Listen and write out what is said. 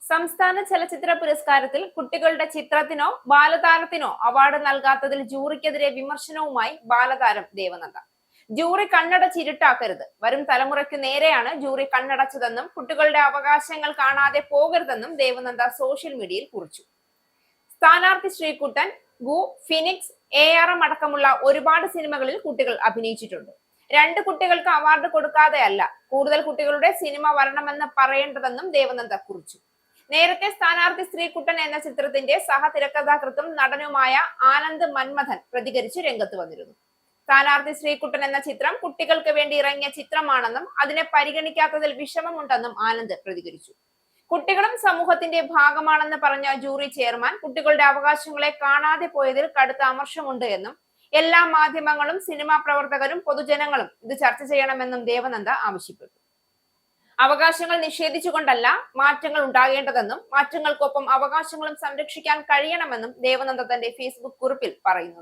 സംസ്ഥാന ചലച്ചിത്ര പുരസ്കാരത്തിൽ കുട്ടികളുടെ ചിത്രത്തിനോ ബാലതാരത്തിനോ അവാർഡ് നൽകാത്തതിൽ ജൂറിക്കെതിരെ വിമർശനവുമായി ബാലതാരം ദേവനന്ദ. ജൂറി കണ്ണടച്ചിരുട്ടാക്കരുത്, വരും തലമുറയ്ക്ക് നേരെയാണ് ജൂറി കണ്ണടച്ചതെന്നും കുട്ടികളുടെ അവകാശങ്ങൾ കാണാതെ പോകരുതെന്നും ദേവനന്ദ സോഷ്യൽ മീഡിയയിൽ കുറിച്ചു. സ്ഥാനാർത്ഥി ശ്രീകുട്ടൻ, ഗു, ഫിനിക്സ്, ARM അടക്കമുള്ള ഒരുപാട് സിനിമകളിൽ കുട്ടികൾ അഭിനയിച്ചിട്ടുണ്ട്. 2 കുട്ടികൾക്ക് അവാർഡ് കൊടുക്കാതെയല്ല കൂടുതൽ കുട്ടികളുടെ സിനിമ വരണമെന്ന് പറയേണ്ടതെന്നും ദേവനന്ദ കുറിച്ചു. നേരത്തെ സ്ഥാനാർത്ഥി ശ്രീകുട്ടൻ എന്ന ചിത്രത്തിന്റെ സഹതിരക്കഥാകൃത്തും നടനുമായ ആനന്ദ് മന്മഥൻ പ്രതികരിച്ച് രംഗത്ത് വന്നിരുന്നു. സ്ഥാനാർത്ഥി ശ്രീകുട്ടൻ എന്ന ചിത്രം കുട്ടികൾക്ക് വേണ്ടി ഇറങ്ങിയ ചിത്രമാണെന്നും അതിനെ പരിഗണിക്കാത്തതിൽ വിഷമമുണ്ടെന്നും ആനന്ദ് പ്രതികരിച്ചു. കുട്ടികളും സമൂഹത്തിന്റെ ഭാഗമാണെന്ന് പറഞ്ഞ ജൂറി ചെയർമാൻ കുട്ടികളുടെ അവകാശങ്ങളെ കാണാതെ പോയതിൽ കടുത്ത അമർഷമുണ്ട് എന്നും എല്ലാ മാധ്യമങ്ങളും, സിനിമാ പ്രവർത്തകരും, പൊതുജനങ്ങളും ഇത് ചർച്ച ചെയ്യണമെന്നും ദേവനന്ദ ആവശ്യപ്പെട്ടു. അവകാശങ്ങൾ നിഷേധിച്ചുകൊണ്ടല്ല മാറ്റങ്ങൾ ഉണ്ടാകേണ്ടതെന്നും മാറ്റങ്ങൾക്കൊപ്പം അവകാശങ്ങളും സംരക്ഷിക്കാൻ കഴിയണമെന്നും ദേവനന്ദ തന്റെ ഫേസ്ബുക്ക് കുറിപ്പിൽ പറയുന്നു.